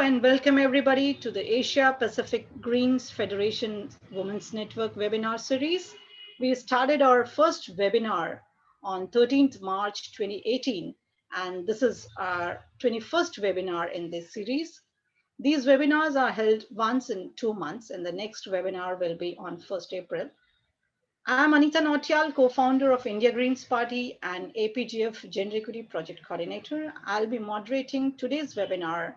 and welcome everybody to the Asia Pacific Greens Federation Women's Network webinar series. We started our first webinar on 13th March 2018, and this is our 21st webinar in this series. These webinars are held once in 2 months, and the next webinar will be on 1st April. I'm Anita Nautiyal, co-founder of India Greens Party and APGF Gender Equity Project Coordinator. I'll be moderating today's webinar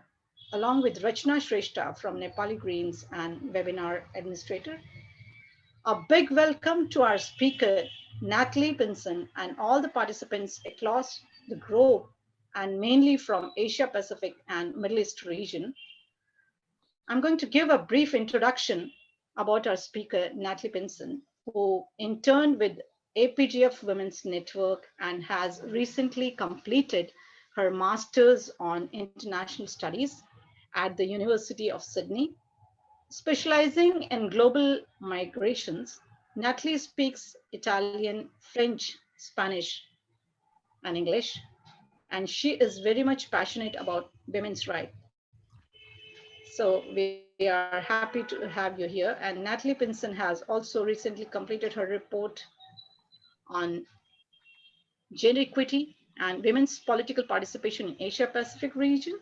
along with Rachna Shrestha from Nepali Greens and webinar administrator. A big welcome to our speaker, Nathalie Pinson, and all the participants across the globe and mainly from Asia Pacific and Middle East region. I'm going to give a brief introduction about our speaker, Nathalie Pinson, who interned with APGF Women's Network and has recently completed her Master's on International Studies at the University of Sydney. Specializing in global migrations, Nathalie speaks Italian, French, Spanish, and English, and she is very much passionate about women's rights. So we are happy to have you here. And Nathalie Pinson has also recently completed her report on gender equity and women's political participation in Asia Pacific region.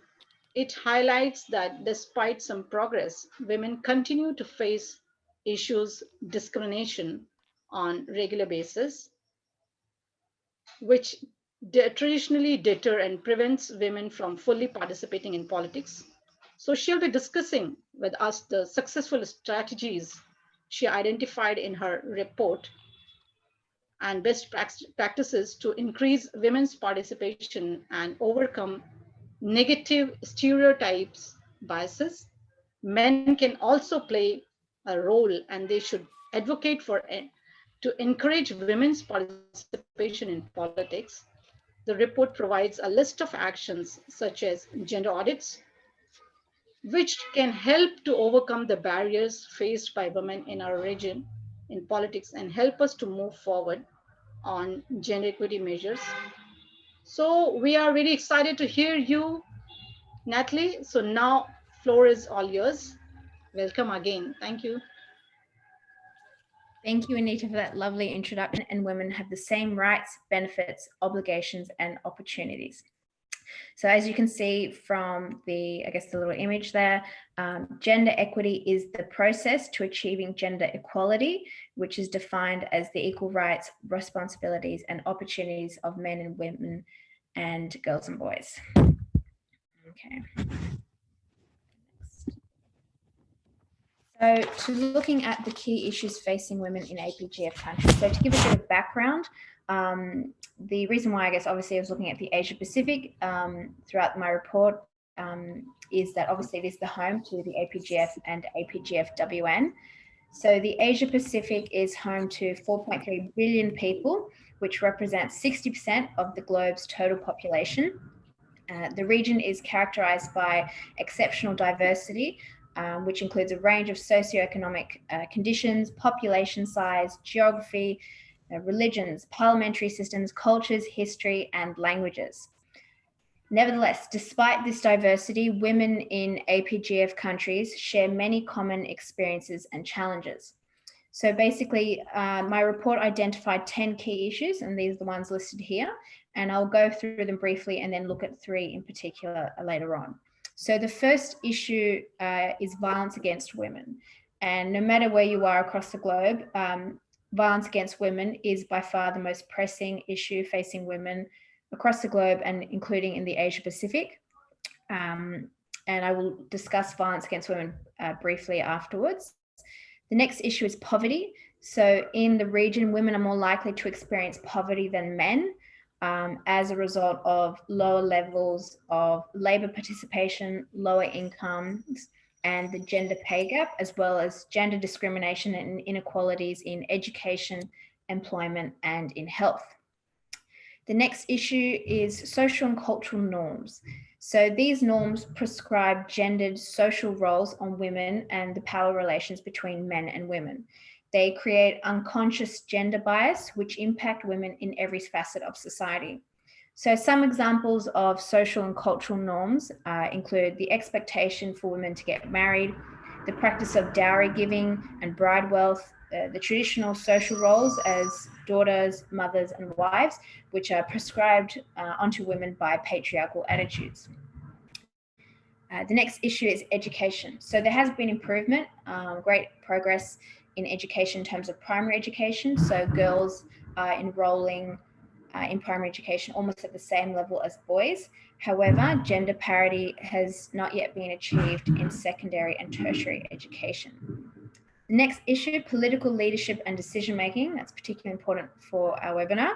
It highlights that despite some progress, women continue to face issues discrimination on regular basis, which traditionally deter and prevents women from fully participating in politics. So she'll be discussing with us the successful strategies she identified in her report and best practices to increase women's participation and overcome negative stereotypes, biases. Men can also play a role and they should advocate for to encourage women's participation in politics. The report provides a list of actions such as gender audits, which can help to overcome the barriers faced by women in our region in politics and help us to move forward on gender equity measures. So we are very excited to hear you, Nathalie. So now floor is all yours. Welcome again. Thank you. Thank you, Anita, for that lovely introduction. And women have the same rights, benefits, obligations, and opportunities. So as you can see from the little image there, gender equity is the process to achieving gender equality, which is defined as the equal rights, responsibilities, and opportunities of men and women and girls and boys. Okay. So to looking at the key issues facing women in APGF countries. So to give a bit of background, the reason why obviously I was looking at the Asia Pacific throughout my report is that obviously it is the home to the APGF and APGFWN. So the Asia Pacific is home to 4.3 billion people, which represents 60% of the globe's total population. The region is characterized by exceptional diversity, which includes a range of socioeconomic conditions, population size, geography, religions, parliamentary systems, cultures, history, and languages. Nevertheless, despite this diversity, women in APGF countries share many common experiences and challenges. So basically, my report identified 10 key issues, and these are the ones listed here, and I'll go through them briefly and then look at 3 in particular later on. So the first issue is violence against women. And no matter where you are across the globe, violence against women is by far the most pressing issue facing women across the globe and including in the Asia Pacific. And I will discuss violence against women briefly afterwards. The next issue is poverty. So in the region, women are more likely to experience poverty than men as a result of lower levels of labor participation, lower incomes, and the gender pay gap, as well as gender discrimination and inequalities in education, employment, and in health. The next issue is social and cultural norms. So these norms prescribe gendered social roles on women and the power relations between men and women. They create unconscious gender bias, which impact women in every facet of society. So some examples of social and cultural norms include the expectation for women to get married, the practice of dowry giving and bride wealth, the traditional social roles as daughters, mothers, and wives, which are prescribed onto women by patriarchal attitudes. The next issue is education. So there has been improvement, great progress in education in terms of primary education. So girls are enrolling in primary education almost at the same level as boys. However, gender parity has not yet been achieved in secondary and tertiary education. The next issue, political leadership and decision making. That's particularly important for our webinar.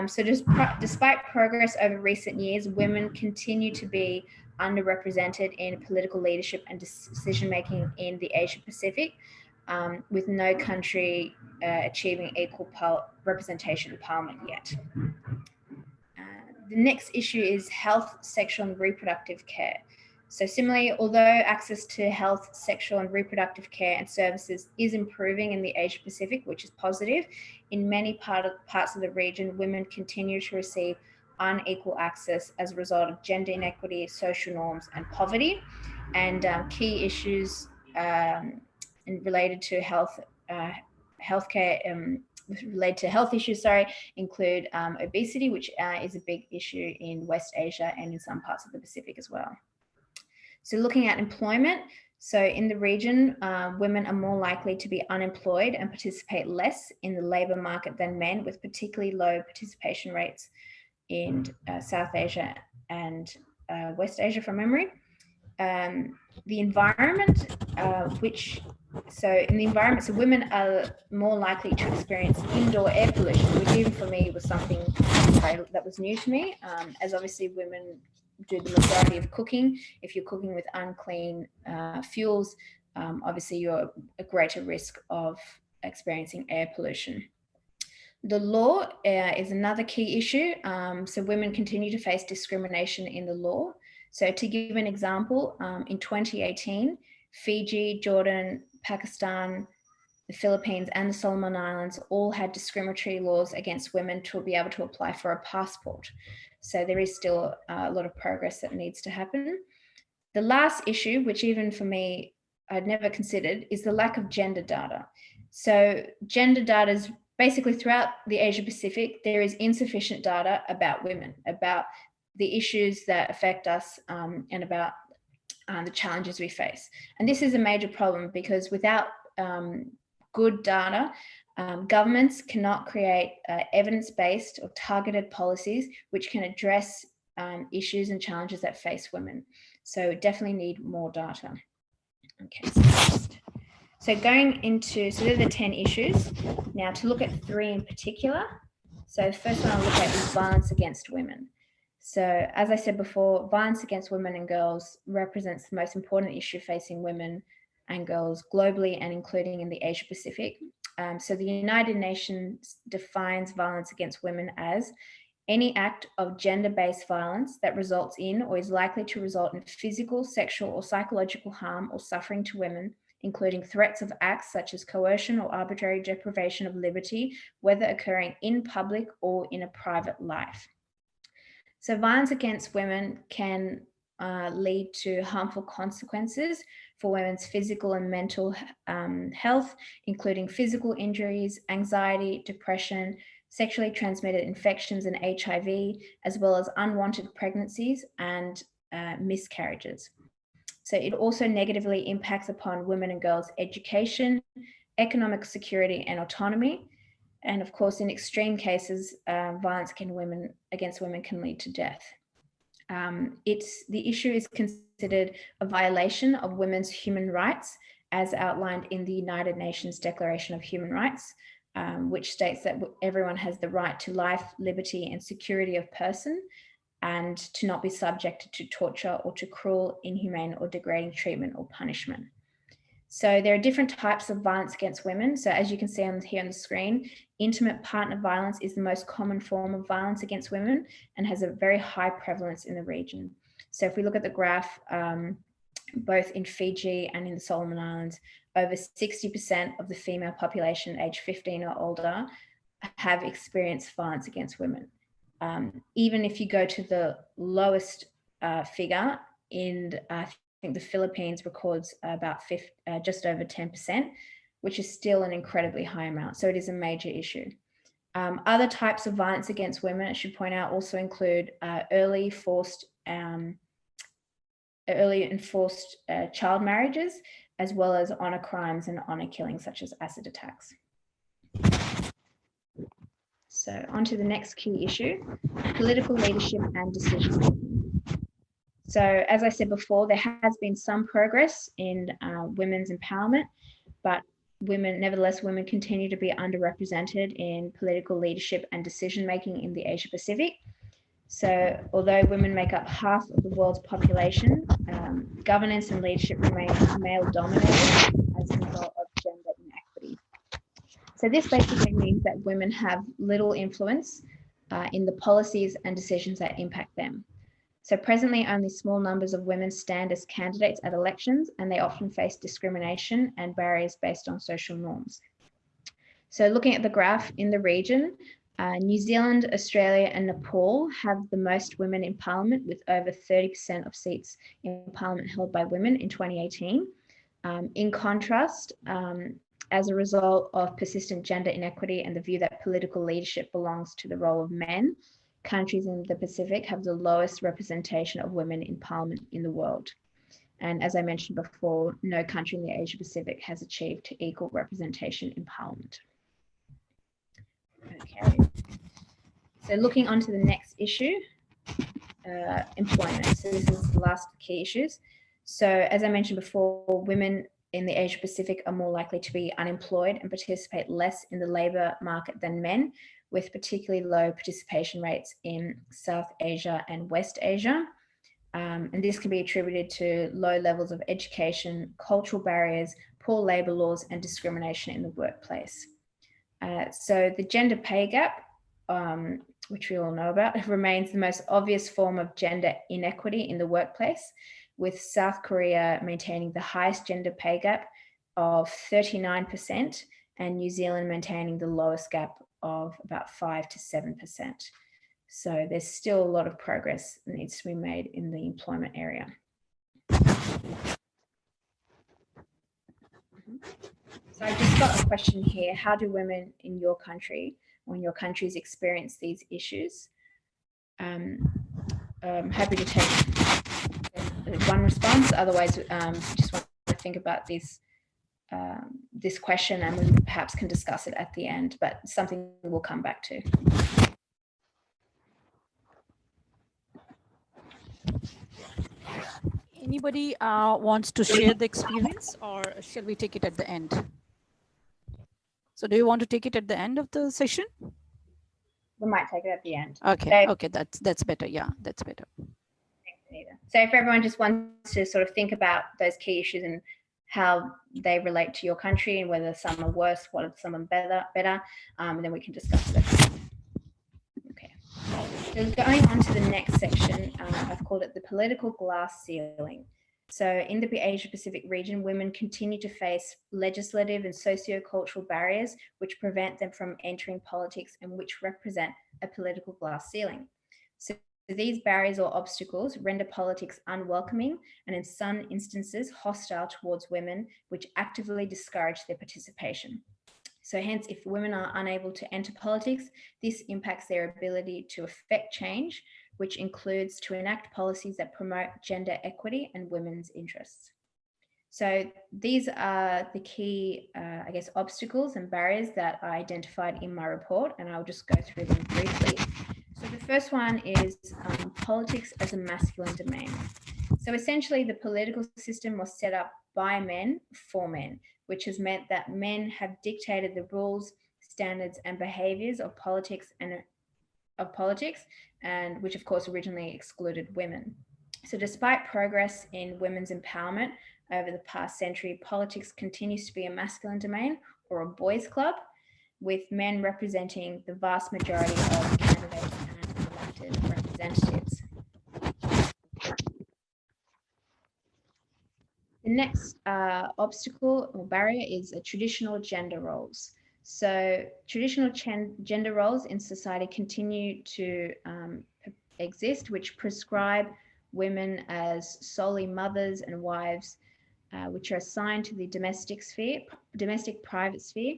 So despite progress over recent years, women continue to be underrepresented in political leadership and decision making in the Asia Pacific, with no country achieving equal representation in parliament yet. The next issue is health, sexual and reproductive care. So similarly, although access to health, sexual and reproductive care and services is improving in the Asia Pacific, which is positive, in many parts of the region, women continue to receive unequal access as a result of gender inequity, social norms and poverty. And key issues related to healthcare related to health issues, include obesity, which is a big issue in West Asia and in some parts of the Pacific as well. So looking at employment, so in the region, women are more likely to be unemployed and participate less in the labour market than men, with particularly low participation rates in South Asia and West Asia from memory. The environment, so in the environment, so women are more likely to experience indoor air pollution, which even for me was something that was new to me, as obviously women do the majority of cooking. If you're cooking with unclean fuels, obviously you're at greater risk of experiencing air pollution. The law is another key issue. So women continue to face discrimination in the law. So to give an example, in 2018, Fiji, Jordan, Pakistan, the Philippines and the Solomon Islands all had discriminatory laws against women to be able to apply for a passport. So there is still a lot of progress that needs to happen. The last issue, which even for me, I'd never considered, is the lack of gender data. So gender data is basically throughout the Asia Pacific, there is insufficient data about women, about the issues that affect us and about the challenges we face. And this is a major problem because without good data, governments cannot create evidence-based or targeted policies which can address issues and challenges that face women. So definitely need more data. Okay, so going into, so they're the 10 issues. Now to look at 3 in particular. So first one I'll look at is violence against women. So as I said before, violence against women and girls represents the most important issue facing women and girls globally and including in the Asia Pacific. So the United Nations defines violence against women as any act of gender-based violence that results in or is likely to result in physical, sexual, or psychological harm or suffering to women, including threats of acts such as coercion or arbitrary deprivation of liberty, whether occurring in public or in a private life. So violence against women can lead to harmful consequences for women's physical and mental health, including physical injuries, anxiety, depression, sexually transmitted infections and HIV, as well as unwanted pregnancies and miscarriages. So it also negatively impacts upon women and girls' education, economic security and autonomy. And of course, in extreme cases, violence against women can lead to death. The issue is considered a violation of women's human rights as outlined in the United Nations Declaration of Human Rights, which states that everyone has the right to life, liberty and security of person and to not be subjected to torture or to cruel, inhumane or degrading treatment or punishment. So there are different types of violence against women. So as you can see here on the screen, intimate partner violence is the most common form of violence against women and has a very high prevalence in the region. So if we look at the graph, both in Fiji and in the Solomon Islands, over 60% of the female population aged 15 or older have experienced violence against women. Even if you go to the lowest figure in, I think the Philippines records about just over 10%, which is still an incredibly high amount. So it is a major issue. Other types of violence against women, I should point out, also include early enforced child marriages, as well as honor crimes and honor killings, such as acid attacks. So on to the next key issue, political leadership and decision making. So as I said before, there has been some progress in women's empowerment, but nevertheless, women continue to be underrepresented in political leadership and decision making in the Asia Pacific. So although women make up half of the world's population, governance and leadership remain male dominated as a result of gender inequity. So this basically means that women have little influence in the policies and decisions that impact them. So presently, only small numbers of women stand as candidates at elections, and they often face discrimination and barriers based on social norms. So looking at the graph in the region, New Zealand, Australia, and Nepal have the most women in parliament, with over 30% of seats in parliament held by women in 2018. In contrast, as a result of persistent gender inequity and the view that political leadership belongs to the role of men, countries in the Pacific have the lowest representation of women in parliament in the world. And as I mentioned before, no country in the Asia Pacific has achieved equal representation in parliament. Okay, so looking on to the next issue, employment. So this is the last key issues. So as I mentioned before, women in the Asia Pacific are more likely to be unemployed and participate less in the labour market than men, with particularly low participation rates in South Asia and West Asia. And this can be attributed to low levels of education, cultural barriers, poor labour laws, and discrimination in the workplace. So the gender pay gap, which we all know about, remains the most obvious form of gender inequity in the workplace, with South Korea maintaining the highest gender pay gap of 39% and New Zealand maintaining the lowest gap of about 5 to 7%. So there's still a lot of progress that needs to be made in the employment area. So I just got a question here. How do women in your country or in your countries experience these issues? I'm happy to take one response. Otherwise, just want to think about this question, and we perhaps can discuss it at the end, but something we'll come back to. Anybody wants to share the experience, or shall we take it at the end? So do you want to take it at the end of the session? We might take it at the end. Okay, so, okay, that's better. Yeah, that's better. Thanks, Anita. So if everyone just wants to sort of think about those key issues and how they relate to your country and whether some are worse, what are some are better, and then we can discuss it. Okay. So going on to the next section, I've called it the political glass ceiling. So in the Asia Pacific region, women continue to face legislative and socio-cultural barriers which prevent them from entering politics and which represent a political glass ceiling. So these barriers or obstacles render politics unwelcoming and in some instances hostile towards women, which actively discourage their participation. So hence, if women are unable to enter politics, this impacts their ability to affect change, which includes to enact policies that promote gender equity and women's interests. So these are the key, I guess, obstacles and barriers that I identified in my report, and I'll just go through them briefly. So the first one is politics as a masculine domain. So essentially, the political system was set up by men for men, which has meant that men have dictated the rules, standards, and behaviours of politics and which of course originally excluded women. So despite progress in women's empowerment over the past century, politics continues to be a masculine domain or a boys' club, with men representing the vast majority of candidates and elected representatives. The next obstacle or barrier is traditional gender roles. So traditional gender roles in society continue to exist, which prescribe women as solely mothers and wives, which are assigned to the domestic private sphere,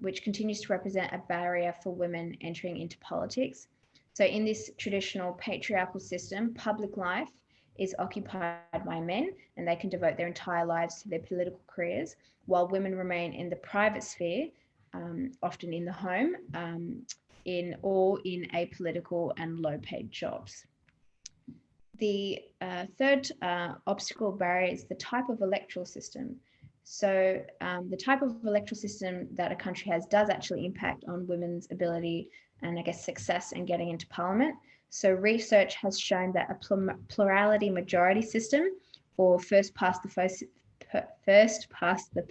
which continues to represent a barrier for women entering into politics. So in this traditional patriarchal system, public life is occupied by men, and they can devote their entire lives to their political careers, while women remain in the private sphere, often in the home, in apolitical and low-paid jobs. The third obstacle barrier is the type of electoral system. So the type of electoral system that a country has does actually impact on women's ability and, I guess, success in getting into parliament. So research has shown that a plurality majority system, or first past the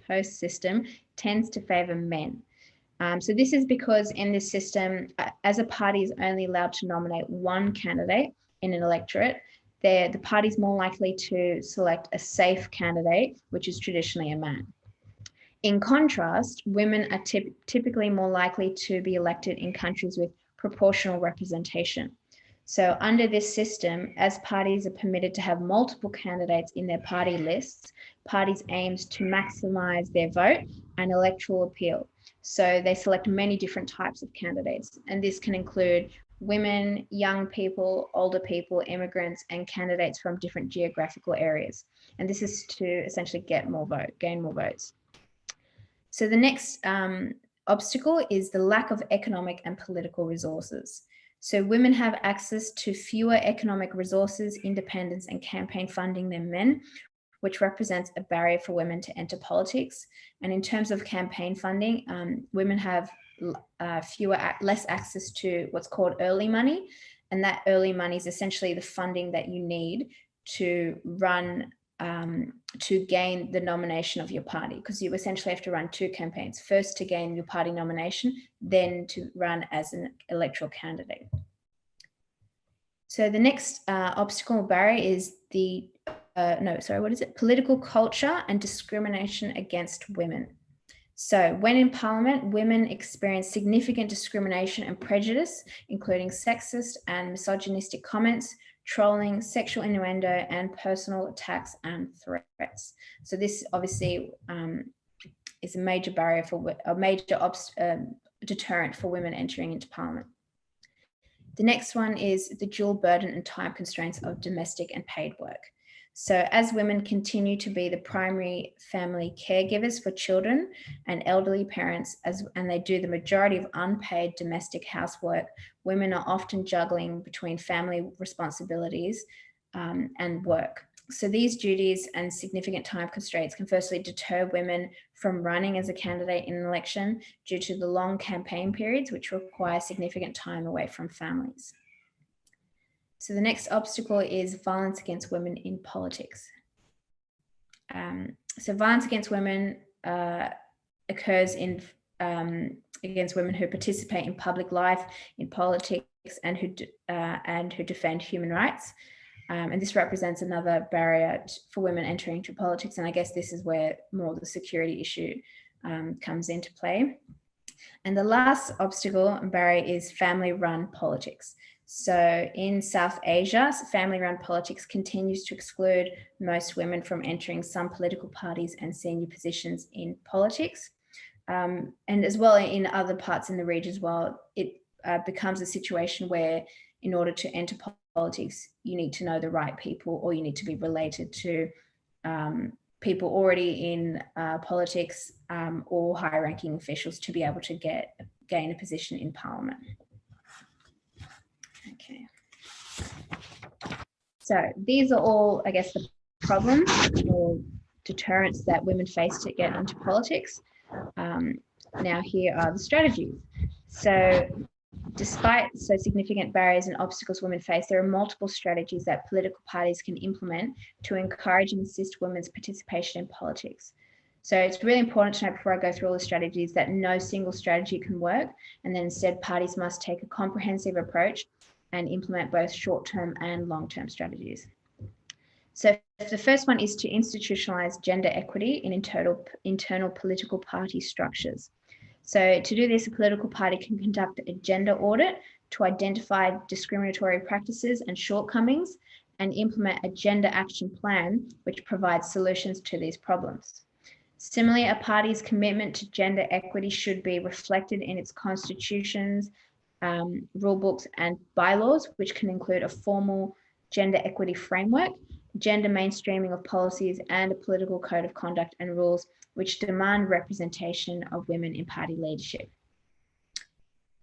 post system, tends to favour men. So this is because in this system, as a party is only allowed to nominate one candidate in an electorate, the party is more likely to select a safe candidate, which is traditionally a man. In contrast, women are typically more likely to be elected in countries with proportional representation. So under this system, as parties are permitted to have multiple candidates in their party lists, parties aims to maximise their vote and electoral appeal. So they select many different types of candidates, and this can include women, young people, older people, immigrants, and candidates from different geographical areas. And this is to essentially gain more votes. So the next obstacle is the lack of economic and political resources. So women have access to fewer economic resources, independence, and campaign funding than men, which represents a barrier for women to enter politics. And in terms of campaign funding, women have less access to what's called early money. And that early money is essentially the funding that you need to run, to gain the nomination of your party, because you essentially have to run two campaigns, first to gain your party nomination, then to run as an electoral candidate. So the next obstacle barrier is the, political culture and discrimination against women. So when in parliament, women experience significant discrimination and prejudice, including sexist and misogynistic comments, trolling, sexual innuendo, and personal attacks and threats. So this obviously is a major barrier for a major deterrent for women entering into parliament. The next one is the dual burden and time constraints of domestic and paid work. So as women continue to be the primary family caregivers for children and elderly parents, and they do the majority of unpaid domestic housework, women are often juggling between family responsibilities and work. So these duties and significant time constraints can firstly deter women from running as a candidate in an election due to the long campaign periods, which require significant time away from families. So the next obstacle is violence against women in politics. So violence against women occurs against women who participate in public life, in politics, and who defend human rights. And this represents another barrier for women entering into politics. And I guess this is where more the security issue comes into play. And the last obstacle and barrier is family-run politics. So in South Asia, family-run politics continues to exclude most women from entering some political parties and senior positions in politics. And as well in other parts in the region as well, it becomes a situation where in order to enter politics, you need to know the right people, or you need to be related to people already in politics or high-ranking officials to be able to gain a position in parliament. Okay. So these are all, I guess, the problems or deterrents that women face to get into politics. Now here are the strategies. So despite so significant barriers and obstacles women face, there are multiple strategies that political parties can implement to encourage and assist women's participation in politics. So it's really important to know before I go through all the strategies that no single strategy can work, and then instead parties must take a comprehensive approach and implement both short-term and long-term strategies. So the first one is to institutionalize gender equity in internal political party structures. So to do this, a political party can conduct a gender audit to identify discriminatory practices and shortcomings and implement a gender action plan, which provides solutions to these problems. Similarly, a party's commitment to gender equity should be reflected in its constitutions, rule books, and bylaws, which can include a formal gender equity framework, gender mainstreaming of policies, and a political code of conduct and rules which demand representation of women in party leadership.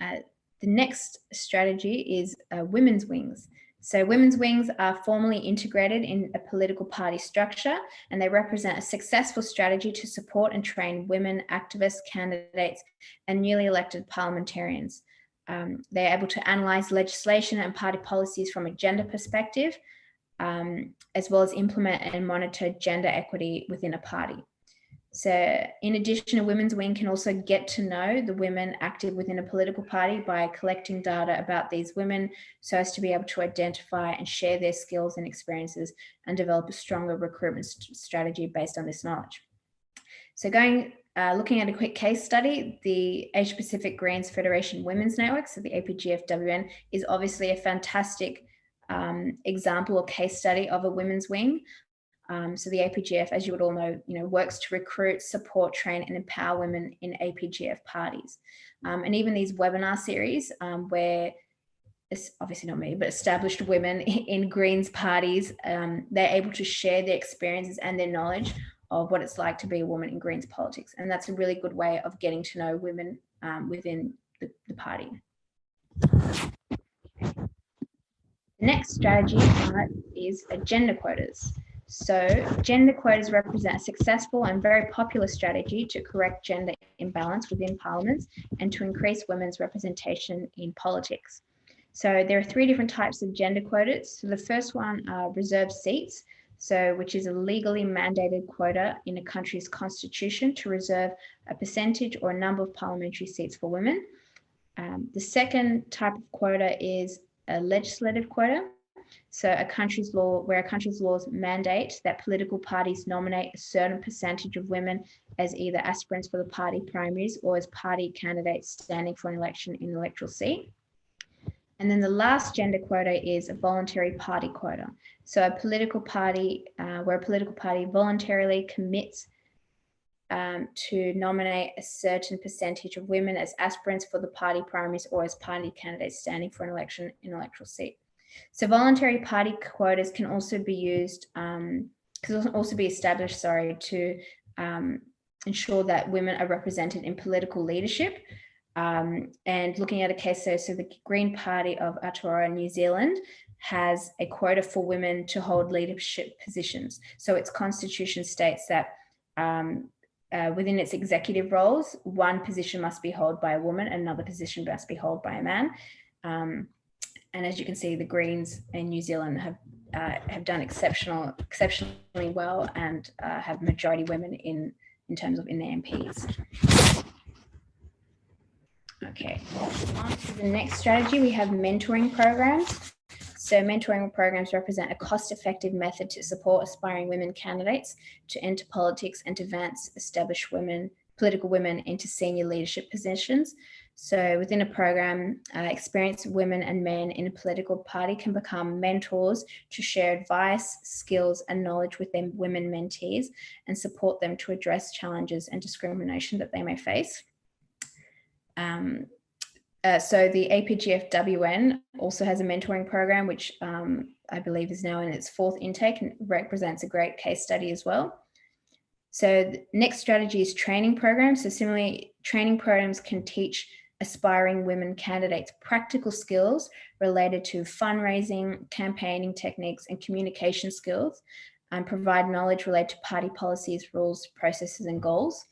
The next strategy is women's wings. So women's wings are formally integrated in a political party structure, and they represent a successful strategy to support and train women activists, candidates, and newly elected parliamentarians. They're able to analyze legislation and party policies from a gender perspective, as well as implement and monitor gender equity within a party. So in addition, a women's wing can also get to know the women active within a political party by collecting data about these women so as to be able to identify and share their skills and experiences and develop a stronger recruitment strategy based on this knowledge. So looking at a quick case study, the Asia Pacific Greens Federation Women's Network, so the APGFWN, is obviously a fantastic example or case study of a women's wing. So the APGF, as you would all know, works to recruit, support, train, and empower women in APGF parties. And even these webinar series where, it's obviously not me, but established women in Greens parties, they're able to share their experiences and their knowledge of what it's like to be a woman in Greens politics. And that's a really good way of getting to know women within the party. The next strategy is gender quotas. So gender quotas represent a successful and very popular strategy to correct gender imbalance within parliaments and to increase women's representation in politics. So there are 3 different types of gender quotas. So the first one are reserved seats, which is a legally mandated quota in a country's constitution to reserve a percentage or a number of parliamentary seats for women. The second type of quota is a legislative quota. So where a country's laws mandate that political parties nominate a certain percentage of women as either aspirants for the party primaries or as party candidates standing for an election in an electoral seat. And then the last gender quota is a voluntary party quota. So a political party, where a political party voluntarily commits to nominate a certain percentage of women as aspirants for the party primaries or as party candidates standing for an election in an electoral seat. So voluntary party quotas can also be used, established, to ensure that women are represented in political leadership. And looking at a case, so the Green Party of Aotearoa, New Zealand, has a quota for women to hold leadership positions. So its constitution states that within its executive roles, one position must be held by a woman, another position must be held by a man. And as you can see, the Greens in New Zealand have done exceptionally well and have majority women in terms of in their MPs. Okay, on to the next strategy, we have mentoring programs. So mentoring programs represent a cost-effective method to support aspiring women candidates to enter politics and to advance established political women into senior leadership positions. So within a program, experienced women and men in a political party can become mentors to share advice, skills, and knowledge with their women mentees and support them to address challenges and discrimination that they may face. So the APGFWN also has a mentoring program, which I believe is now in its 4th intake and represents a great case study as well. So the next strategy is training programs. So similarly, training programs can teach aspiring women candidates practical skills related to fundraising, campaigning techniques, and communication skills, and provide knowledge related to party policies, rules, processes, and goals.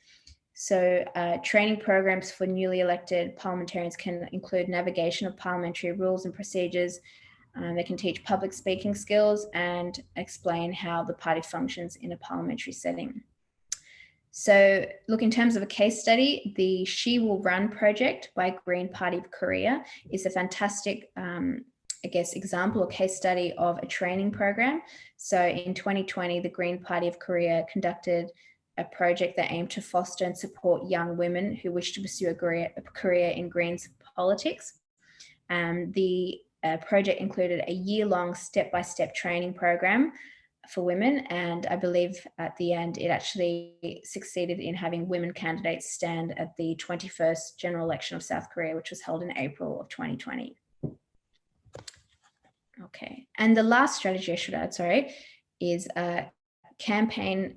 So training programs for newly elected parliamentarians can include navigation of parliamentary rules and procedures. They can teach public speaking skills and explain how the party functions in a parliamentary setting. So look, in terms of a case study, the She Will Run project by Green Party of Korea is a fantastic, example or case study of a training program. So in 2020, the Green Party of Korea conducted a project that aimed to foster and support young women who wish to pursue a career in Greens politics. The project included a year-long step-by-step training program for women, and I believe at the end it actually succeeded in having women candidates stand at the 21st general election of South Korea, which was held in April of 2020. Okay, and the last strategy I should add, sorry, is a campaign.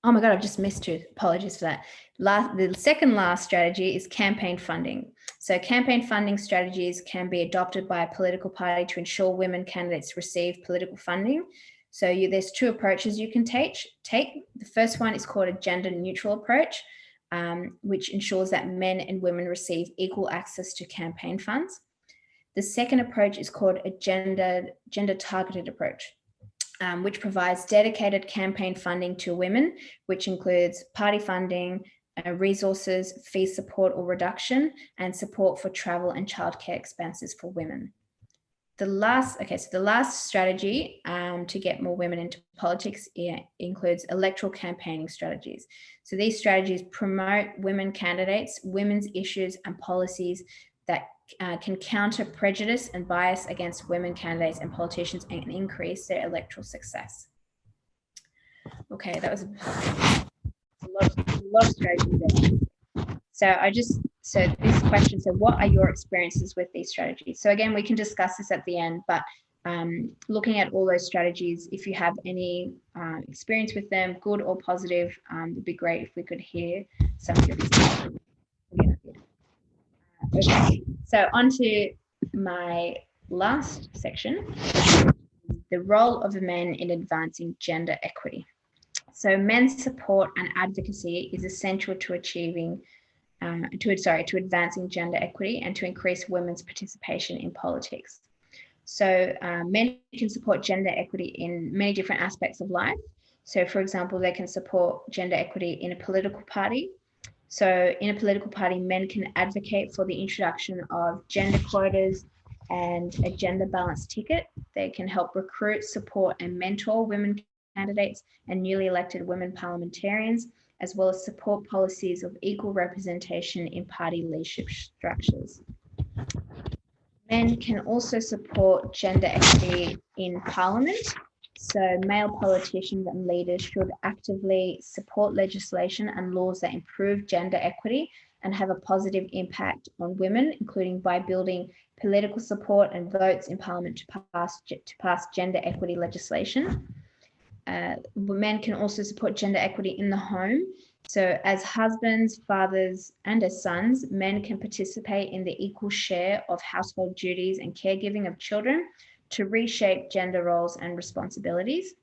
Oh my God, I've just missed you. Apologies for that. The second last strategy is campaign funding. So campaign funding strategies can be adopted by a political party to ensure women candidates receive political funding. So there's two approaches you can take. The first one is called a gender neutral approach, which ensures that men and women receive equal access to campaign funds. The second approach is called a gender targeted approach, which provides dedicated campaign funding to women, which includes party funding, resources, fee support or reduction, and support for travel and childcare expenses for women. The last strategy to get more women into politics includes electoral campaigning strategies. So these strategies promote women candidates, women's issues and policies that can counter prejudice and bias against women candidates and politicians and increase their electoral success. Okay, that was a lot of strategy there. So this question, so what are your experiences with these strategies? So again, we can discuss this at the end, but looking at all those strategies, if you have any experience with them, good or positive, it would be great if we could hear some of your experiences. Okay, so on to my last section, the role of men in advancing gender equity. So men's support and advocacy is essential to achieving, to advancing gender equity and to increase women's participation in politics. So men can support gender equity in many different aspects of life. So for example, they can support gender equity in a political party. So in a political party, men can advocate for the introduction of gender quotas and a gender balanced ticket. They can help recruit, support and mentor women candidates and newly elected women parliamentarians, as well as support policies of equal representation in party leadership structures. Men can also support gender equity in parliament. So male politicians and leaders should actively support legislation and laws that improve gender equity and have a positive impact on women, including by building political support and votes in parliament to pass gender equity legislation. Men can also support gender equity in the home. So as husbands, fathers, and as sons, men can participate in the equal share of household duties and caregiving of children to reshape gender roles and responsibilities.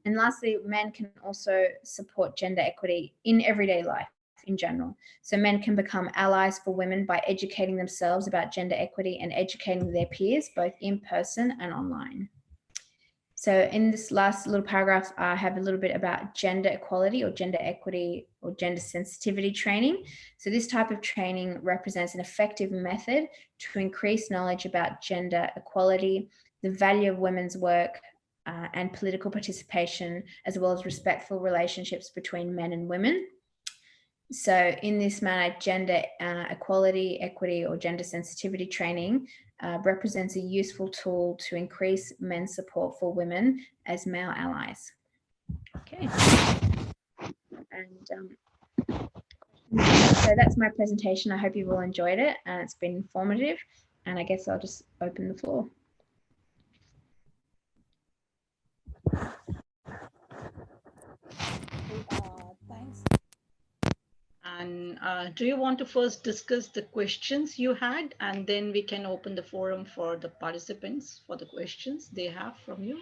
And lastly, men can also support gender equity in everyday life in general. So men can become allies for women by educating themselves about gender equity and educating their peers, both in person and online. So in this last little paragraph, I have a little bit about gender equality or gender equity or gender sensitivity training. So this type of training represents an effective method to increase knowledge about gender equality, the value of women's work, and political participation, as well as respectful relationships between men and women. So in this manner, gender equality, equity, or gender sensitivity training represents a useful tool to increase men's support for women as male allies. Okay. And so that's my presentation. I hope you've all enjoyed it and it's been informative. And I guess I'll just open the floor. Thanks. And do you want to first discuss the questions you had, and then we can open the forum for the participants for the questions they have from you?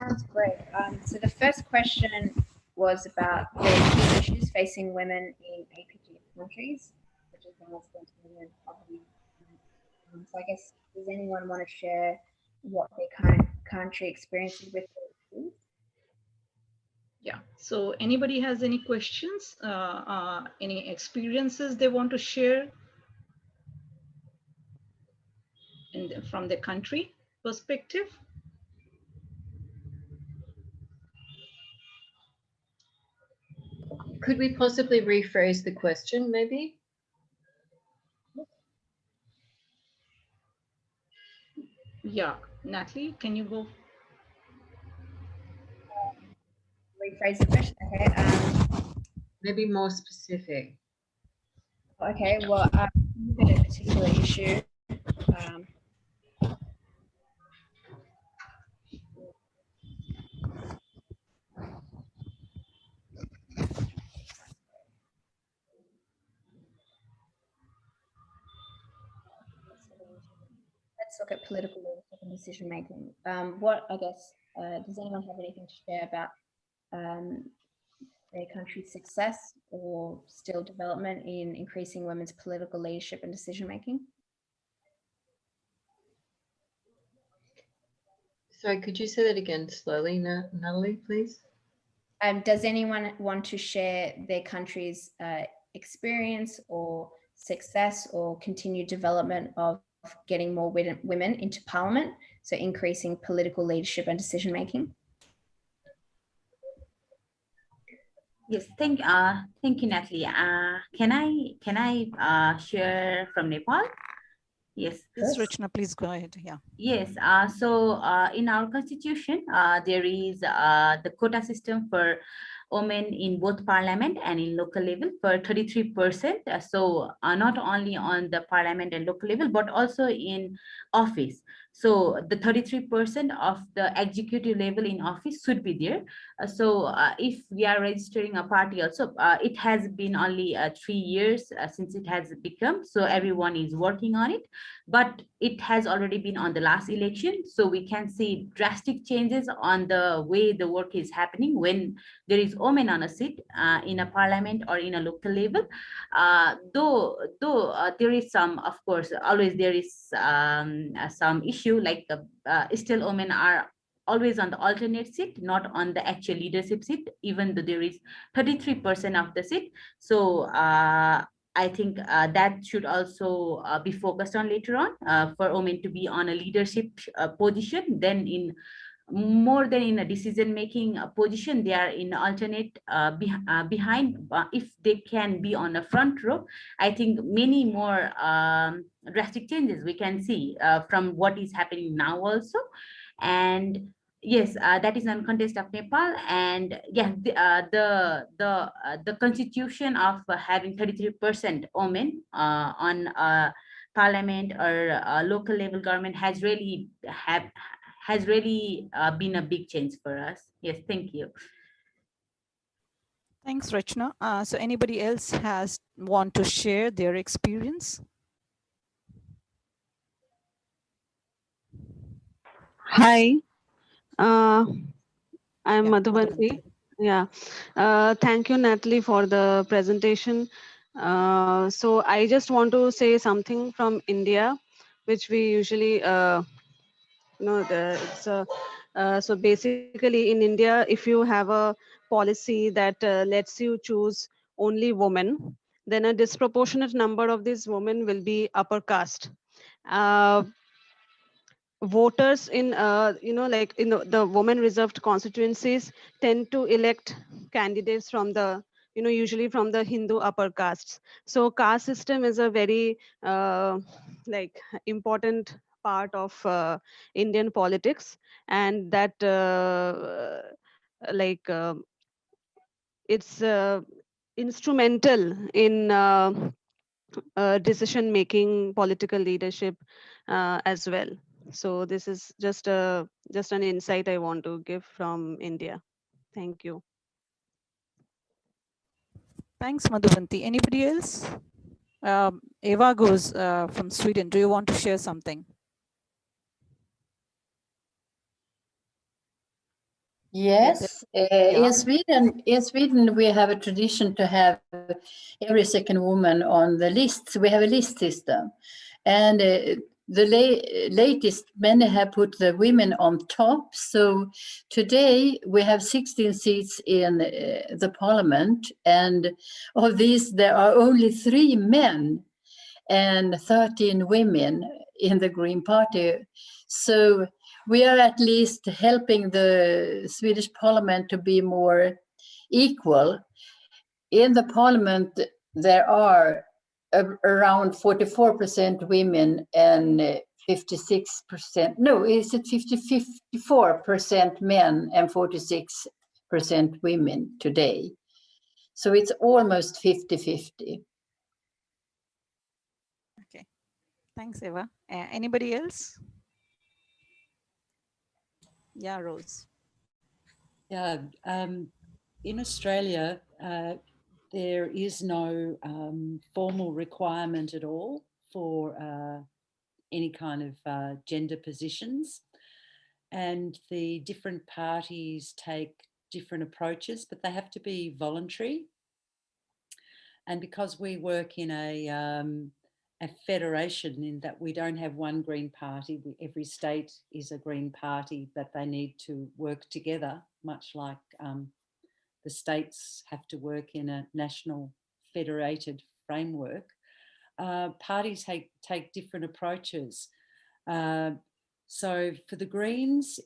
Sounds great. So the first question was about the key issues facing women in APGF countries, such as violence against women and poverty. So I guess, does anyone want to share what their current country experiences with those issues? Yeah, so anybody has any questions, any experiences they want to share from the country perspective? Could we possibly rephrase the question, maybe? Yeah, Natalie, can you go? Rephrase the question. Okay. Maybe more specific. Okay. Well, look at a particular issue. Let's look at political leadership and decision making. What, I guess, does anyone have anything to share about their country's success or still development in increasing women's political leadership and decision making? Sorry, could you say that again slowly, Nathalie, please? Does anyone want to share their country's experience or success or continued development of getting more women into parliament, so increasing political leadership and decision making? Yes, thank you, Nathalie. Can I share from Nepal? Yes. Yes, Rachna, please go ahead. Yeah. Yes. So in our constitution, there is the quota system for women in both parliament and in local level for 33%. So not only on the parliament and local level, but also in office. So the 33% of the executive level in office should be there. So if we are registering a party also, it has been only 3 years since it has become, so everyone is working on it, but it has already been on the last election. So we can see drastic changes on the way the work is happening when there is women on a seat in a parliament or in a local level. Though there is some, of course, always there is some issue, like still women are always on the alternate seat, not on the actual leadership seat, even though there is 33% of the seat. So I think that should also be focused on later on for women to be on a leadership position. Then in more than in a decision-making position, they are in alternate behind. If they can be on a front row, I think many more drastic changes we can see from what is happening now also. And yes, that is on context of Nepal. And yeah, the constitution of having 33% women on parliament or local level government has really been a big change for us. Yes, thank you. Thanks, Rachna. So anybody else want to share their experience? Hi, I'm Yeah, Madhubanti. Yeah, thank you, Natalie, for the presentation. So I just want to say something from India, which we usually, so basically in India, if you have a policy that lets you choose only women, then a disproportionate number of these women will be upper caste. Voters in like in the women reserved constituencies tend to elect candidates from the usually from the Hindu upper castes. So caste system is a very like important part of Indian politics, and that like it's instrumental in decision making, political leadership as well. So this is just an insight I want to give from India. Thank you. Thanks, Madhubanti. Anybody else? Eva goes from Sweden. Do you want to share something? Yes, in Sweden we have a tradition to have every second woman on the list. We have a list system, and the latest many have put the women on top. So today we have 16 seats in the parliament, and of these there are only 3 men and 13 women in the Green Party. So we are at least helping the Swedish parliament to be more equal. in the parliament, there are around 44% women and 56%, no, is it 54% men and 46% women today. So it's almost 50-50. Okay, thanks, Eva. Anybody else? Yeah, Rose. Yeah, in Australia, there is no formal requirement at all for any kind of gender positions. And the different parties take different approaches, but they have to be voluntary. And because we work in a federation, in that we don't have one Green Party, every state is a Green Party, but they need to work together, much like the states have to work in a national federated framework. Parties take different approaches. So for the Greens,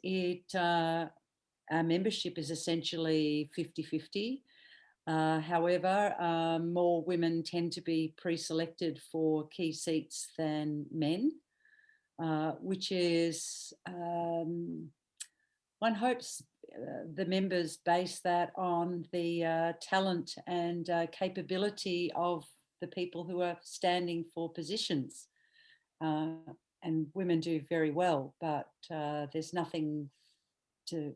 our membership is essentially 50-50. However, more women tend to be pre-selected for key seats than men, which is, one hopes the members base that on the talent and capability of the people who are standing for positions. And women do very well, but there's nothing to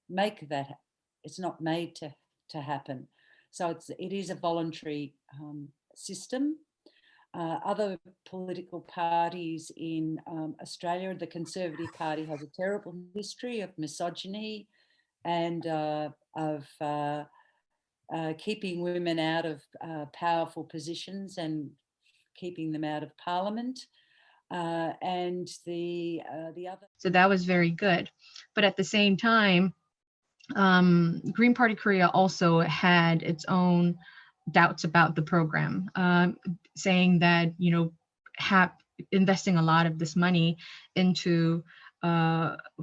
make that. It's not made to happen. So it is a voluntary system. Other political parties in Australia, the Conservative Party has a terrible history of misogyny and of keeping women out of powerful positions and keeping them out of Parliament. And the other. So that was very good. But at the same time, Green Party Korea also had its own doubts about the program, saying that, you know, investing a lot of this money into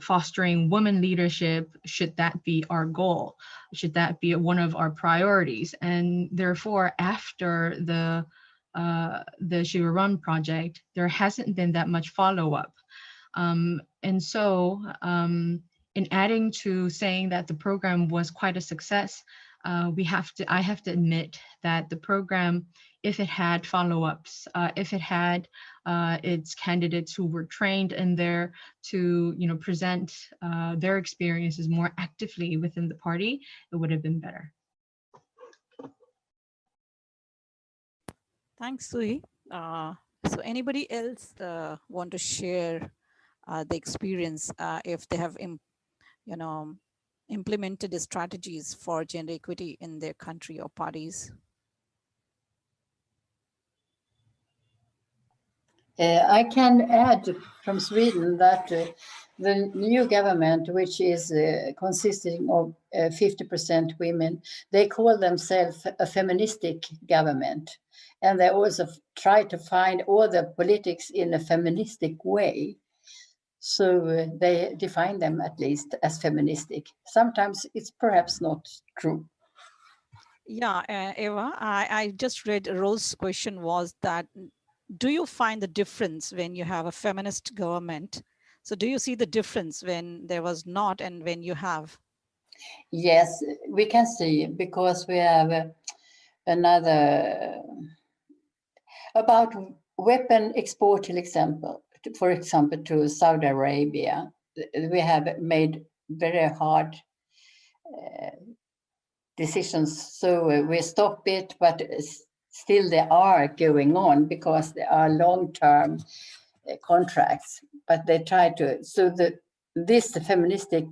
fostering women leadership, should that be our goal? Should that be one of our priorities? And therefore, after the She Will Run project, there hasn't been that much follow-up. And so in adding to saying that the program was quite a success, I have to admit that the program, if it had follow-ups, if it had its candidates who were trained in there to, you know, present their experiences more actively within the party, it would have been better. Thanks, Sui. So anybody else want to share the experience if they have, implemented the strategies for gender equity in their country or parties? I can add from Sweden that the new government, which is consisting of 50% women, they call themselves a feministic government. And they also try to find all the politics in a feministic way. So they define them at least as feministic. Sometimes it's perhaps not true. Yeah, Eva, I just read Rose's question was that, do you find the difference when you have a feminist government? So do you see the difference when there was not and when you have? Yes, we can see, because we have another about weapon export, for example, to Saudi Arabia. We have made very hard decisions, so we stop it, but still they are going on because they are long-term contracts. But they try to, so this feministic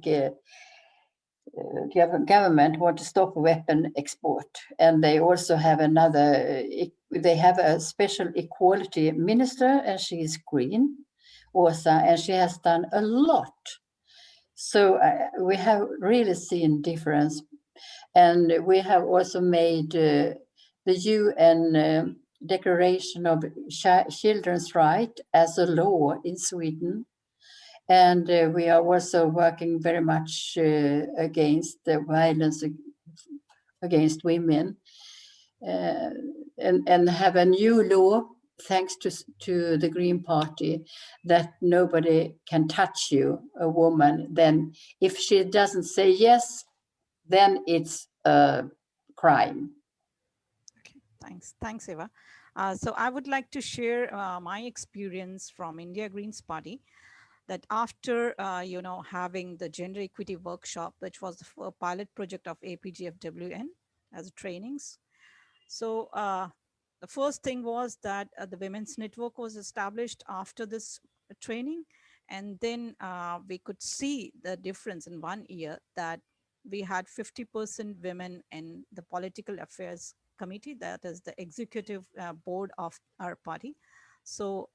government want to stop weapon export, and they also have they have a special equality minister, and she is Green, Åsa, and she has done a lot. So we have really seen difference, and we have also made the UN Declaration of Children's Rights as a law in Sweden. And we are also working very much against the violence against women, and have a new law, thanks to the Green Party, that nobody can touch you, a woman. Then if she doesn't say yes, then it's a crime. Okay, thanks, Eva. So I would like to share my experience from India Greens Party, that after having the gender equity workshop, which was the pilot project of APGFWN as trainings. So the first thing was that the Women's Network was established after this training. And then we could see the difference in 1 year, that we had 50% women in the political affairs committee, that is the executive board of our party. So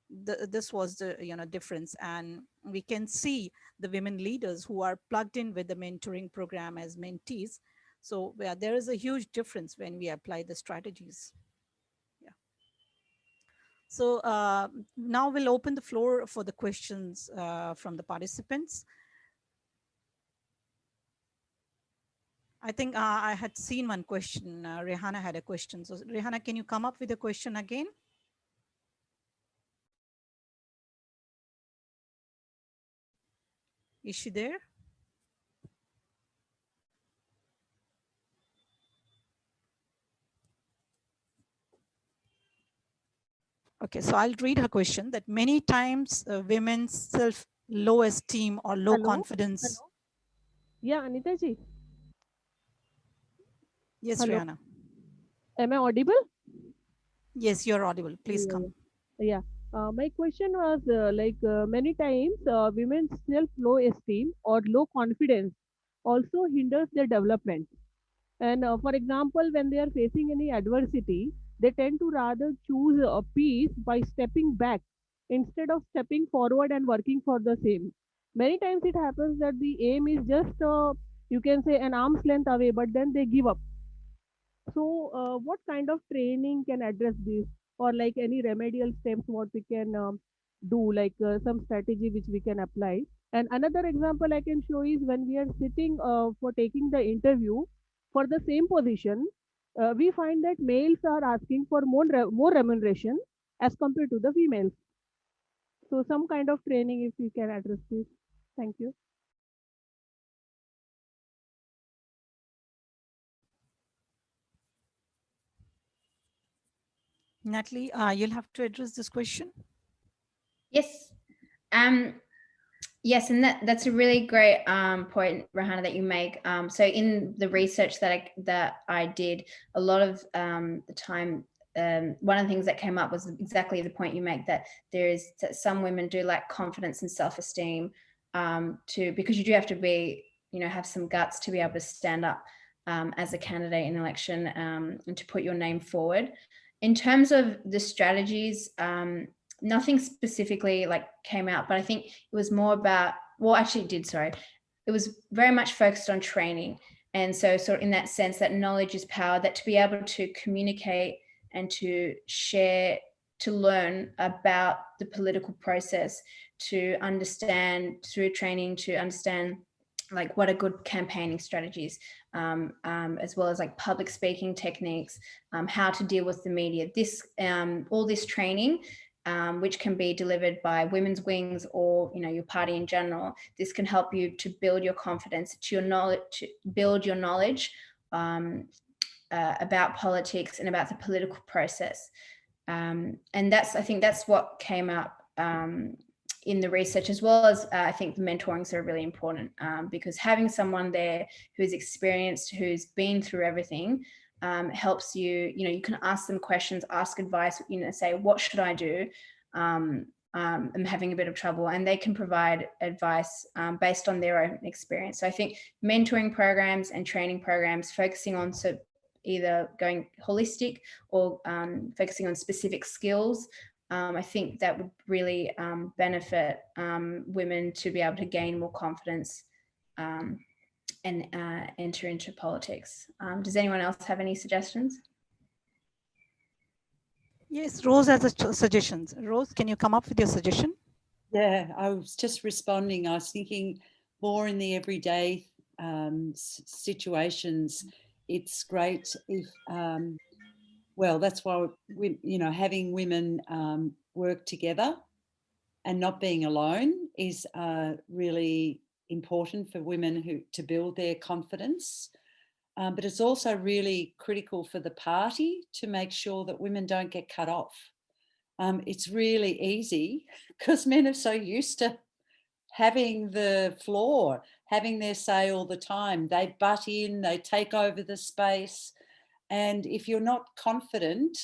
this was the difference, and we can see the women leaders who are plugged in with the mentoring program as mentees. So there is a huge difference when we apply the strategies. Yeah. So now we'll open the floor for the questions from the participants. I think I had seen one question. Rihanna had a question. So Rihanna, can you come up with a question again? Is she there? Okay, so I'll read her question, that many times women's low esteem or low confidence. Hello? Yeah, Anita ji. Yes, Hello. Rihanna. Am I audible? Yes, you're audible. Please come. Yeah. My question was many times women's low esteem or low confidence also hinders their development. And for example, when they are facing any adversity, they tend to rather choose a peace by stepping back instead of stepping forward and working for the same. Many times it happens that the aim is just, you can say, an arm's length away, but then they give up. So, what kind of training can address this, or like any remedial steps what we can do, like some strategy which we can apply? And another example I can show is when we are sitting for taking the interview for the same position, we find that males are asking for more remuneration as compared to the females. So, some kind of training if you can address this. Thank you. Nathalie, you'll have to address this question. Yes. Yes, and that's a really great point, Rahana, that you make. So in the research that I did, a lot of the time, one of the things that came up was exactly the point you make, that that some women do lack confidence and self-esteem, because you do have to be, have some guts to be able to stand up as a candidate in an election and to put your name forward. In terms of the strategies, nothing specifically came out, but I think it was more about, it was very much focused on training. And so sort of in that sense, that knowledge is power, that to be able to communicate and to share, to learn about the political process, to understand through training, to understand what are good campaigning strategies, as well as public speaking techniques, how to deal with the media. All this training, which can be delivered by women's wings or your party in general. This can help you to build your confidence, to build your knowledge about politics and about the political process. And I think that's what came up in the research, as well as I think the mentorings are really important, because having someone there who's experienced, who's been through everything, helps you, you can ask them questions, ask advice, say, what should I do? I'm having a bit of trouble, and they can provide advice based on their own experience. So I think mentoring programs and training programs focusing on either going holistic or focusing on specific skills, I think that would really benefit women to be able to gain more confidence and enter into politics. Does anyone else have any suggestions? Yes, Rose has a suggestion. Rose, can you come up with your suggestion? Yeah, I was just responding. I was thinking more in the everyday situations, it's great if, well, that's why we, you know, having women work together and not being alone is really important for women to build their confidence. But it's also really critical for the party to make sure that women don't get cut off. It's really easy because men are so used to having the floor, having their say all the time. They butt in, they take over the space. And if you're not confident,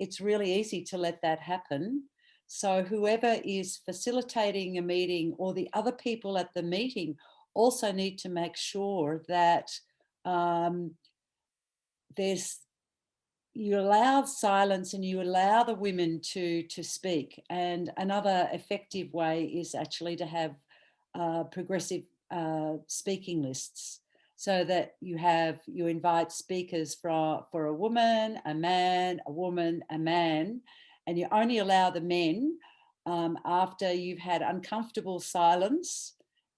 it's really easy to let that happen. So whoever is facilitating a meeting or the other people at the meeting also need to make sure that you allow silence and you allow the women to speak. And another effective way is actually to have progressive speaking lists, so that you invite speakers for a woman, a man, a woman, a man, and you only allow the men after you've had uncomfortable silence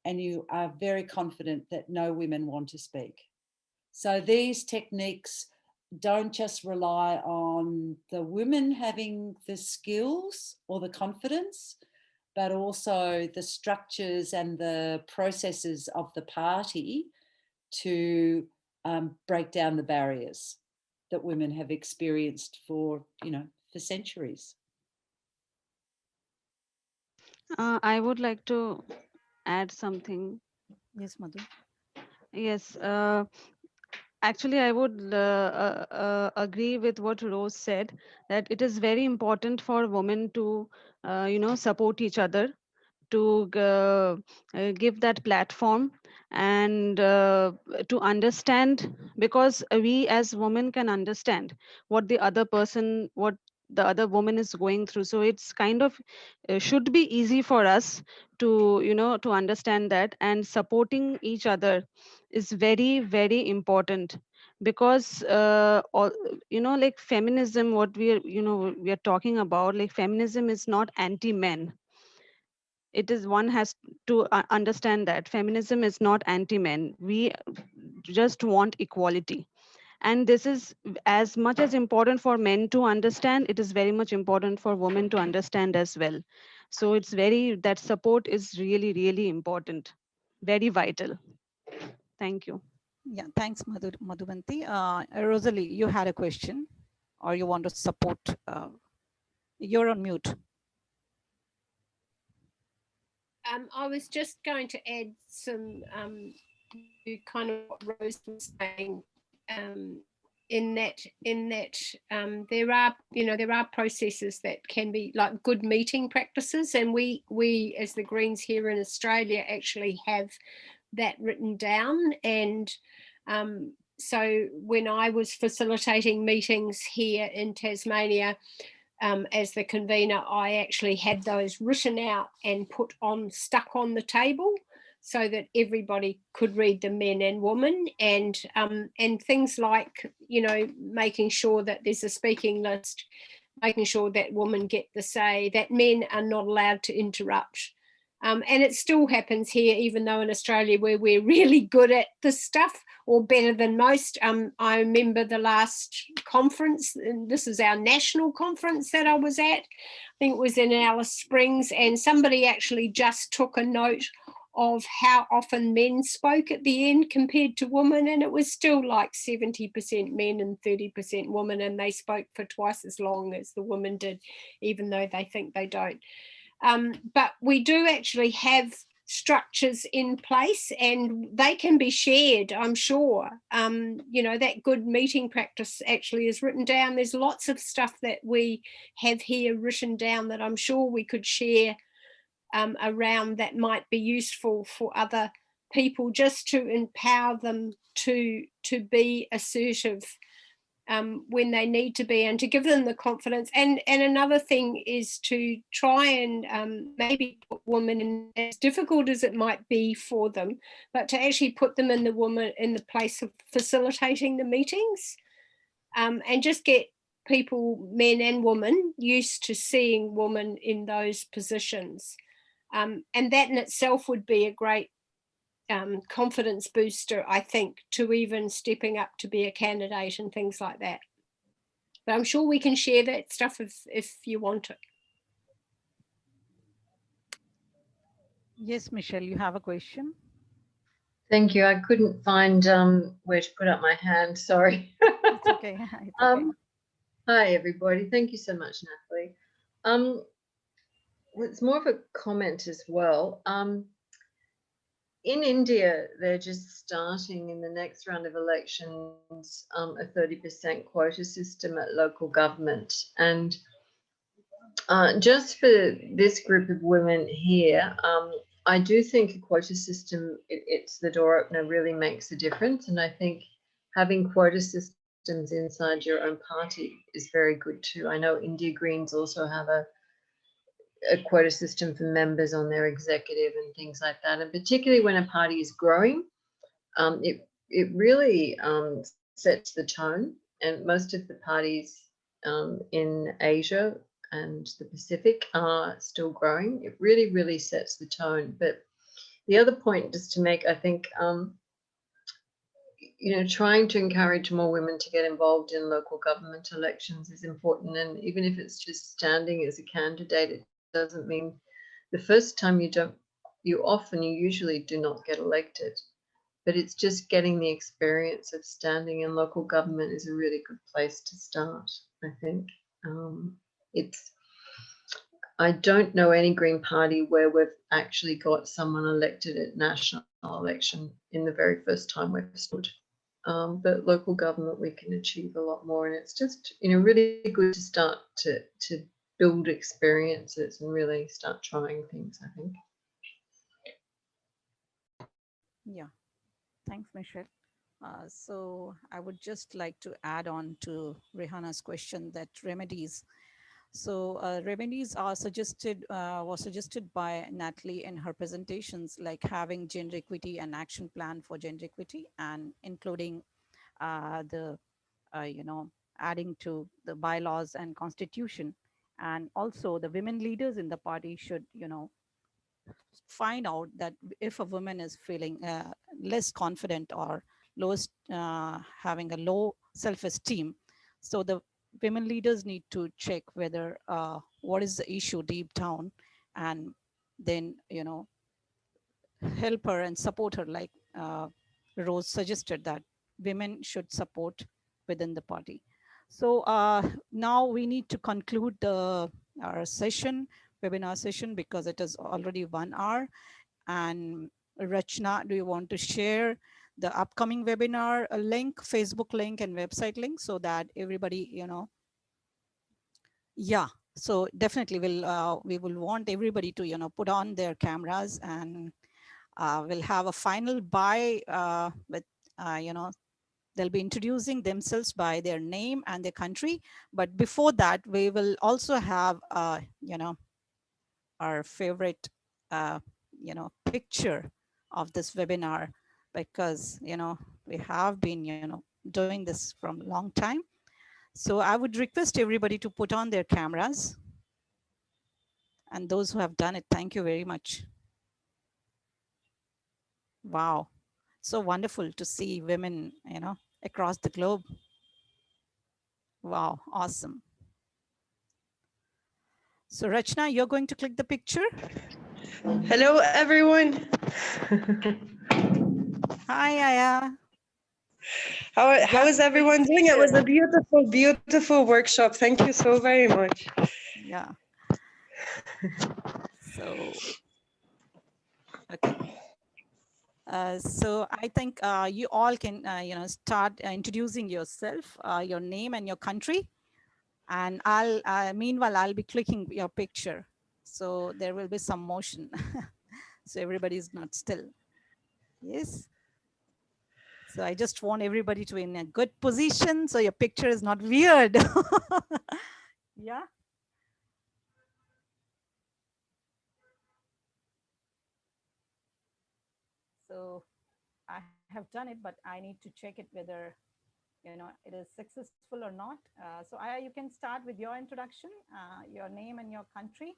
and you are very confident that no women want to speak. So these techniques don't just rely on the women having the skills or the confidence, but also the structures and the processes of the party to break down the barriers that women have experienced for centuries. I would like to add something. Yes, Madhu. Yes. Actually, I would agree with what Rose said, that it is very important for women to, support each other, to give that platform, and to understand, because we as women can understand what the other woman is going through. So it's kind of should be easy for us to to understand that, and supporting each other is very, very important. Because like feminism, what we are talking about, like feminism is not anti-men. It is, one has to understand that feminism is not anti-men. We just want equality, and this is as much as important for men to understand. It is very much important for women to understand as well. So it's that support is really, really important, very vital. Thank you. Yeah, thanks, Madhuvanti. Rosalie, you had a question, or you want to support? You're on mute. I was just going to add some to kind of what Rose was saying, in that there are processes that can be like good meeting practices, and we as the Greens here in Australia actually have that written down. And so when I was facilitating meetings here in Tasmania, as the convener, I actually had those written out and stuck on the table so that everybody could read them, men and women, and things like, making sure that there's a speaking list, making sure that women get the say, that men are not allowed to interrupt. And it still happens here, even though in Australia where we're really good at this stuff, or better than most. I remember the last conference, and this is our national conference that I was at, I think it was in Alice Springs, and somebody actually just took a note of how often men spoke at the end compared to women, and it was still like 70% men and 30% women, and they spoke for twice as long as the women did, even though they think they don't. But we do actually have structures in place, and they can be shared, I'm sure. That good meeting practice actually is written down. There's lots of stuff that we have here written down that I'm sure we could share around, that might be useful for other people, just to empower them to be assertive when they need to be, and to give them the confidence. And another thing is to try and maybe put women in, as difficult as it might be for them, but to actually put them in the place of facilitating the meetings, and just get people, men and women, used to seeing women in those positions. And that in itself would be a great confidence booster, I think, to even stepping up to be a candidate and things like that. But I'm sure we can share that stuff if you want it. Yes, Michelle, you have a question? Thank you. I couldn't find where to put up my hand. Sorry. It's okay. It's okay. Hi, everybody. Thank you so much, Nathalie. Well, it's more of a comment as well. In India, they're just starting in the next round of elections a 30% quota system at local government. And just for this group of women here, I do think a quota system, it's the door opener, really makes a difference. And I think having quota systems inside your own party is very good too. I know India Greens also have a quota system for members on their executive and things like that. And particularly when a party is growing, it really sets the tone. And most of the parties in Asia and the Pacific are still growing. It really, really sets the tone. But the other point just to make, I think, you know, trying to encourage more women to get involved in local government elections is important. And even if it's just standing as a candidate, it doesn't mean the first time you usually do not get elected. But it's just getting the experience of standing in local government is a really good place to start, I think. I don't know any Green Party where we've actually got someone elected at national election in the very first time we've stood. But local government, we can achieve a lot more. And it's just, you know, really good to start to build experiences and really start trying things, I think. Yeah. Thanks, Michelle. So I would just like to add on to Rehana's question that remedies. So remedies are suggested, was suggested by Nathalie in her presentations, like having gender equity and action plan for gender equity, and including adding to the bylaws and constitution. And also the women leaders in the party should, find out that if a woman is feeling less confident or lowest, having a low self-esteem, so the women leaders need to check whether what is the issue deep down, and then help her and support her, like Rose suggested that women should support within the party. So now we need to conclude our webinar session, because it is already 1 hour. And Rachna, do you want to share the upcoming webinar link, Facebook link and website link, so that everybody, yeah, so definitely we will want everybody to, put on their cameras, and we'll have a final bye with, they'll be introducing themselves by their name and their country. But before that, we will also have, our favorite, picture of this webinar, because, we have been, doing this from a long time. So I would request everybody to put on their cameras. And those who have done it, thank you very much. Wow. So wonderful to see women, across the globe. Wow, awesome. So Rachna, you're going to click the picture. Hello, everyone. Hi, Aya. How is everyone doing? It was a beautiful, beautiful workshop. Thank you so very much. Yeah. So, okay. So I think you all can, start introducing yourself, your name and your country. And meanwhile, I'll be clicking your picture. So there will be some motion. So everybody's not still. Yes. So I just want everybody to be in a good position, so your picture is not weird. Yeah. So I have done it, but I need to check it whether, it is successful or not. So Aya, you can start with your introduction, your name and your country.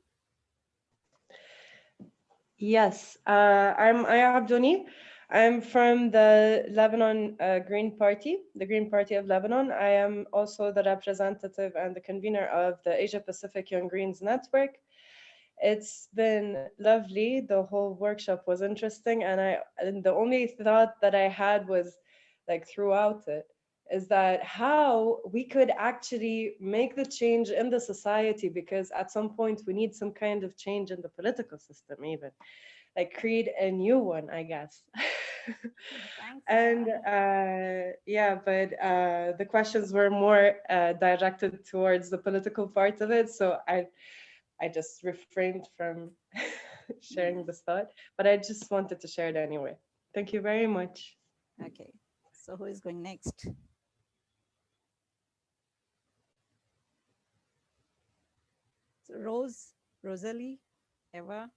Yes, I'm Aya Abdoni. I'm from the Lebanon Green Party, the Green Party of Lebanon. I am also the representative and the convener of the Asia Pacific Young Greens Network. It's been lovely. The whole workshop was interesting, and the only thought that I had was, like, throughout it, is that how we could actually make the change in the society, because at some point we need some kind of change in the political system, even like create a new one, I guess. And yeah, but the questions were more directed towards the political part of it, so I just refrained from sharing this thought, but I just wanted to share it anyway. Thank you very much. Okay, so who is going next? So Rose, Rosalie, Eva.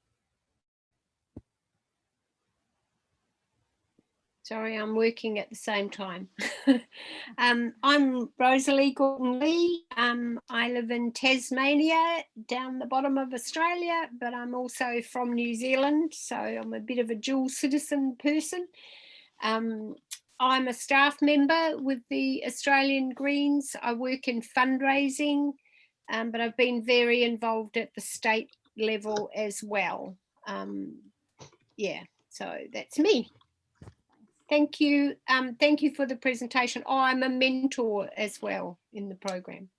Sorry, I'm working at the same time. I'm Rosalie Gordon-Lee. I live in Tasmania, down the bottom of Australia, but I'm also from New Zealand, so I'm a bit of a dual citizen person. I'm a staff member with the Australian Greens. I work in fundraising, but I've been very involved at the state level as well. Yeah, so that's me. Thank you. Thank you for the presentation. Oh, I'm a mentor as well in the program.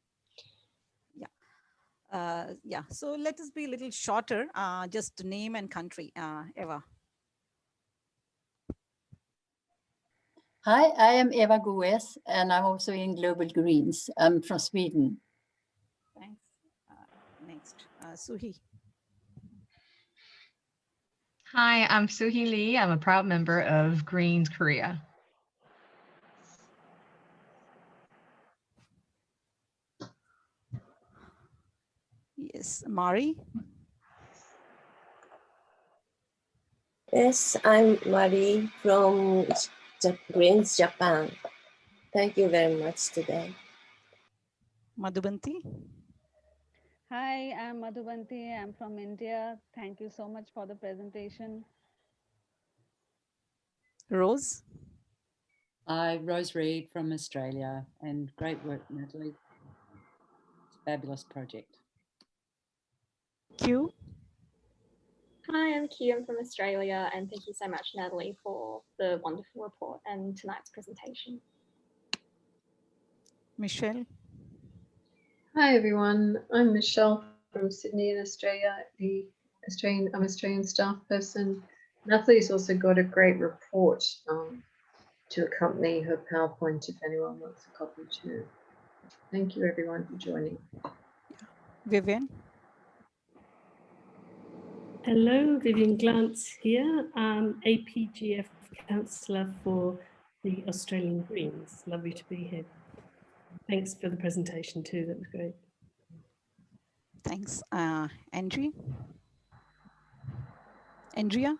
Yeah, so let us be a little shorter, just name and country. Eva. Hi, I am Eva Goes, and I'm also in Global Greens. I'm from Sweden. Thanks. Next, Suhi. Hi, I'm Suhi Lee. I'm a proud member of Greens Korea. Yes, Mari. Yes, I'm Mari from Greens Japan. Thank you very much today. Madhubanti. Hi, I'm Madhubanti. I'm from India. Thank you so much for the presentation. Rose. Hi, Rose Reed from Australia, and great work, Natalie. It's a fabulous project. Q. Hi, I'm Q. I'm from Australia, and thank you so much, Natalie, for the wonderful report and tonight's presentation. Michelle. Hi everyone, I'm Michelle from Sydney in Australia. I'm an Australian staff person. Nathalie's also got a great report to accompany her PowerPoint if anyone wants a copy too. Thank you everyone for joining. Vivian. Hello, Vivian Glantz here, APGF councillor for the Australian Greens. Lovely to be here. Thanks for the presentation too, that was great. Thanks. Andrea. Andrea.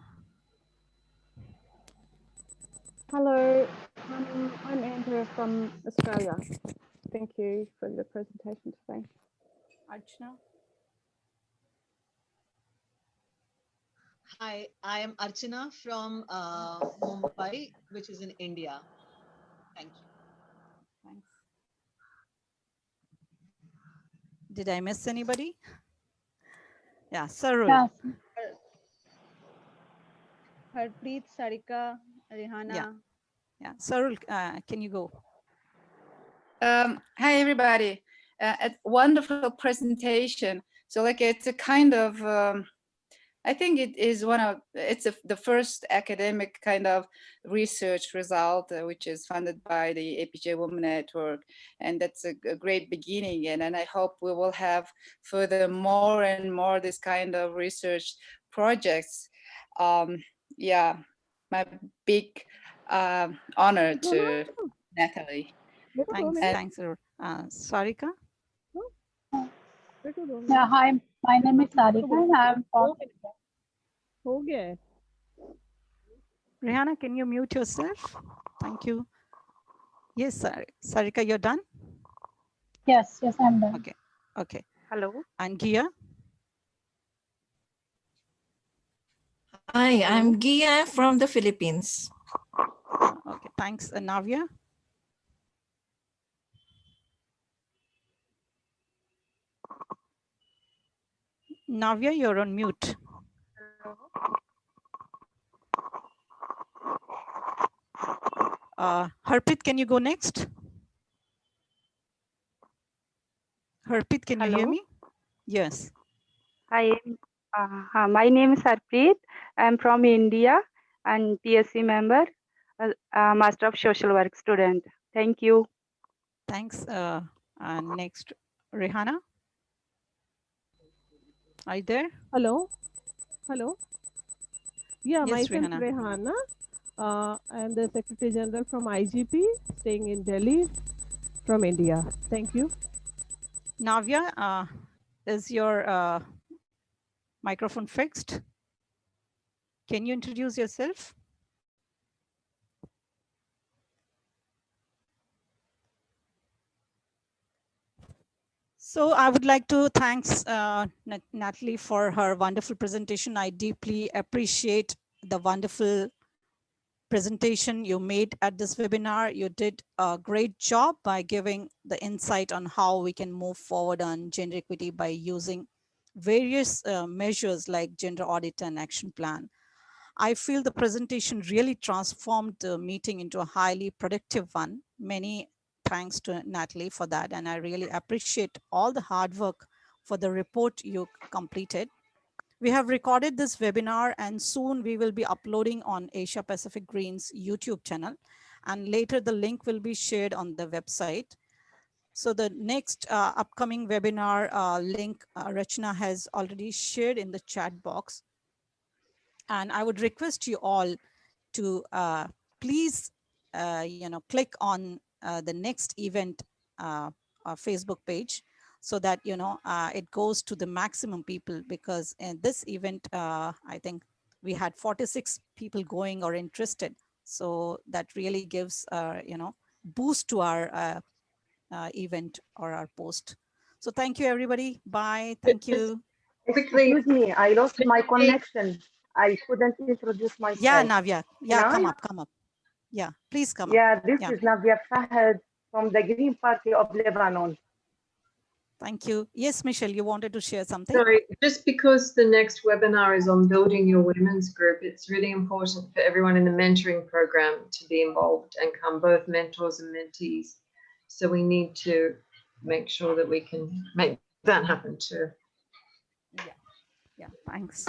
Hello, I'm Andrea from Australia. Thank you for the presentation today. Archana. Hi, I am Archana from Mumbai, which is in India. Thank you. Thanks. Did I miss anybody? Yeah, Sarul. Yeah. Harpreet, Sarika, Rihana. Yeah, Sarul, can you go? Hi, everybody. A wonderful presentation. So like it's a kind of, I think it is the first academic kind of research result, which is funded by the APGFWN network. And that's a great beginning. And I hope we will have further more and more this kind of research projects. Yeah, my big honor to Nathalie. Thanks, thanks. Sarika? Yeah, hi, my name is Sarika. I'm from Okay. Rihanna, can you mute yourself? Thank you. Yes, Sarika, you're done? Yes, I'm done. Okay, okay. Hello. And Gia? Hi, I'm Gia from the Philippines. Okay, thanks, Navya. Navya, you're on mute. Harpreet, can you go next? Harpreet, can you hear me? Yes. Hi, my name is Harpreet. I'm from India and PSC member, Master of Social Work student. Thank you. Thanks. Next, Rehana. Are you there? Hello. Hello. Yeah, Yes, myself Rehana. Rehana. I am the Secretary General from IGP, staying in Delhi from India. Thank you. Navya, is your microphone fixed? Can you introduce yourself? So I would like to thanks Nathalie for her wonderful presentation. I deeply appreciate the wonderful presentation you made at this webinar. You did a great job by giving the insight on how we can move forward on gender equity by using various measures like gender audit and action plan. I feel the presentation really transformed the meeting into a highly productive one. Many thanks to Nathalie for that. And I really appreciate all the hard work for the report you completed. We have recorded this webinar and soon we will be uploading on Asia Pacific Greens YouTube channel. And later the link will be shared on the website. So the next upcoming webinar link Rachna has already shared in the chat box. And I would request you all to please, click on the next event Facebook page so that, it goes to the maximum people, because in this event, I think we had 46 people going or interested. So that really gives, boost to our event or our post. So thank you, everybody. Bye. Thank you. Quickly, excuse me, I lost my connection. I couldn't introduce myself. Yeah, Navya. Yeah, Now? come up. Yeah, please come up. Yeah, this is Navya Fahad from the Green Party of Lebanon. Thank you. Yes, Michelle, you wanted to share something? Sorry, just because the next webinar is on building your women's group, it's really important for everyone in the mentoring program to be involved and come both mentors and mentees. So we need to make sure that we can make that happen too. Yeah, thanks.